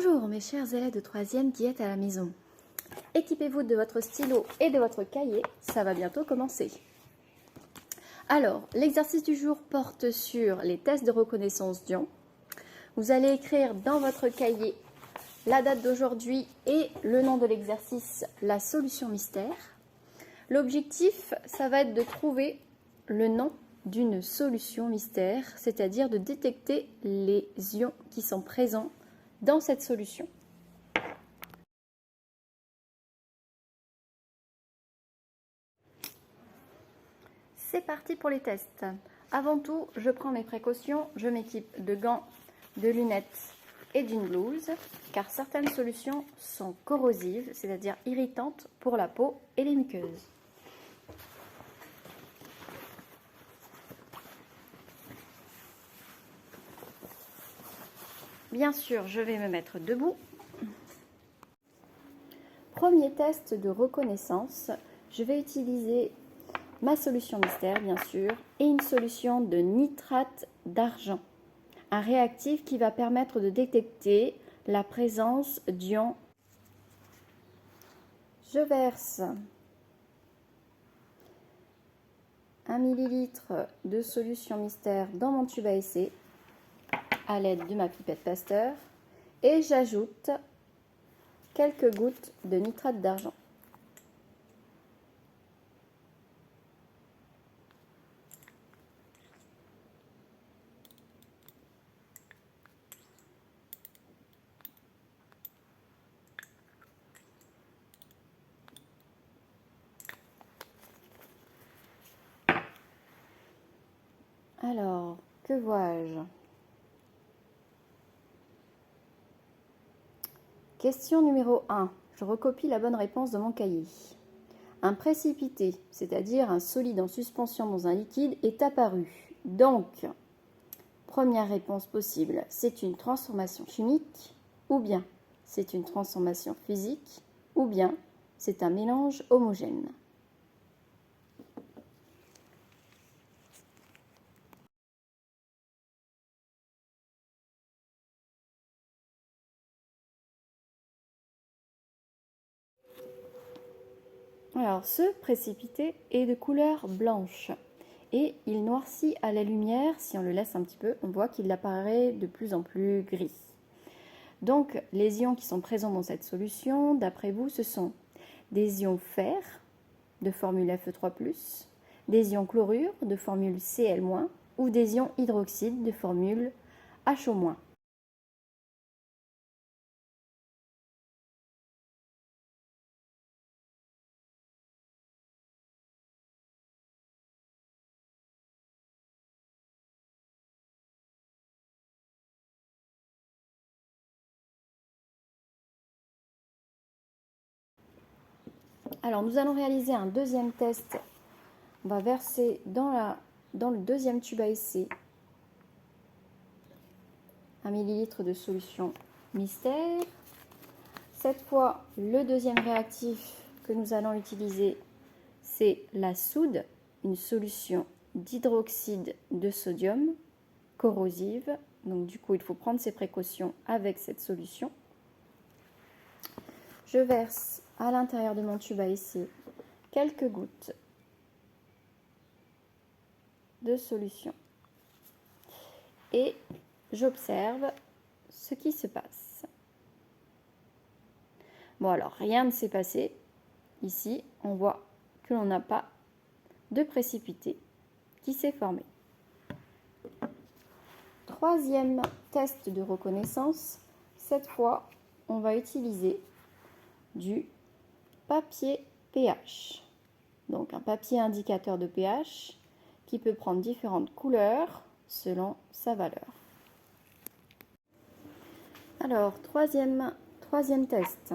Bonjour mes chers élèves de 3e qui êtes à la maison. Équipez-vous de votre stylo et de votre cahier, ça va bientôt commencer. Alors, l'exercice du jour porte sur les tests de reconnaissance d'ion. Vous allez écrire dans votre cahier la date d'aujourd'hui et le nom de l'exercice, la solution mystère. L'objectif, ça va être de trouver le nom d'une solution mystère, c'est-à-dire de détecter les ions qui sont présents dans cette solution. C'est parti pour les tests. Avant tout, je prends mes précautions, je m'équipe de gants, de lunettes et d'une blouse, car certaines solutions sont corrosives, c'est-à-dire irritantes pour la peau et les muqueuses. Bien sûr, je vais me mettre debout. Premier test de reconnaissance, je vais utiliser ma solution mystère, bien sûr, et une solution de nitrate d'argent, un réactif qui va permettre de détecter la présence d'ions. Je verse 1 ml de solution mystère dans mon tube à essai à l'aide de ma pipette Pasteur et j'ajoute quelques gouttes de nitrate d'argent. Alors, que vois-je? Question numéro 1. Je recopie la bonne réponse de mon cahier. Un précipité, c'est-à-dire un solide en suspension dans un liquide, est apparu. Donc, première réponse possible, c'est une transformation chimique, ou bien c'est une transformation physique, ou bien c'est un mélange homogène. Alors, ce précipité est de couleur blanche et il noircit à la lumière. Si on le laisse un petit peu, on voit qu'il apparaît de plus en plus gris. Donc, les ions qui sont présents dans cette solution, d'après vous, ce sont des ions fer de formule Fe3+, des ions chlorure de formule Cl- ou des ions hydroxyde de formule HO-. Alors, nous allons réaliser un deuxième test. On va verser dans le deuxième tube à essai 1 ml de solution mystère. Cette fois, le deuxième réactif que nous allons utiliser, c'est la soude, une solution d'hydroxyde de sodium corrosive. Donc du coup, il faut prendre ses précautions avec cette solution. Je verse à l'intérieur de mon tube à essai quelques gouttes de solution et j'observe ce qui se passe. Bon, alors rien ne s'est passé. Ici, on voit que l'on n'a pas de précipité qui s'est formé. Troisième test de reconnaissance. Cette fois, on va utiliser du papier pH. Donc un papier indicateur de pH qui peut prendre différentes couleurs selon sa valeur. Alors, troisième test.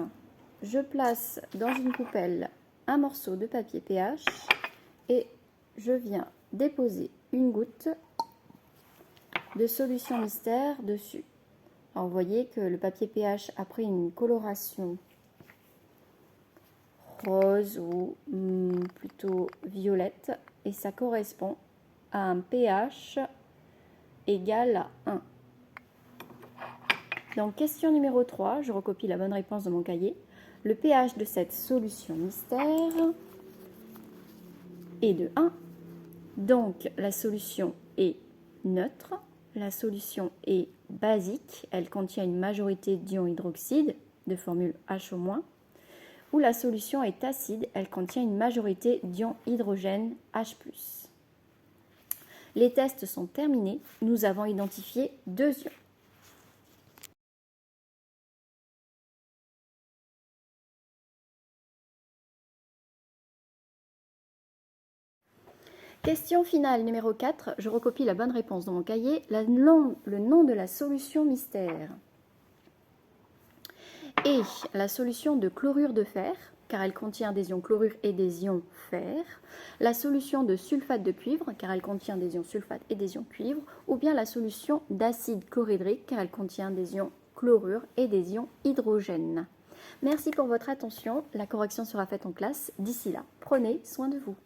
Je place dans une coupelle un morceau de papier pH et je viens déposer une goutte de solution mystère dessus. Alors, vous voyez que le papier pH a pris une coloration rose ou plutôt violette et ça correspond à un pH égal à 1. Donc, question numéro 3, je recopie la bonne réponse de mon cahier. Le pH de cette solution mystère est de 1. Donc, la solution est neutre. La solution est basique. Elle contient une majorité d'ions hydroxyde, de formule H-. Ou la solution est acide. Elle contient une majorité d'ions hydrogène H+. Les tests sont terminés. Nous avons identifié 2 ions. Question finale numéro 4, je recopie la bonne réponse dans mon cahier, le nom de la solution mystère est la solution de chlorure de fer, car elle contient des ions chlorure et des ions fer, la solution de sulfate de cuivre, car elle contient des ions sulfate et des ions cuivre, ou bien la solution d'acide chlorhydrique, car elle contient des ions chlorure et des ions hydrogène. Merci pour votre attention, la correction sera faite en classe. D'ici là, prenez soin de vous.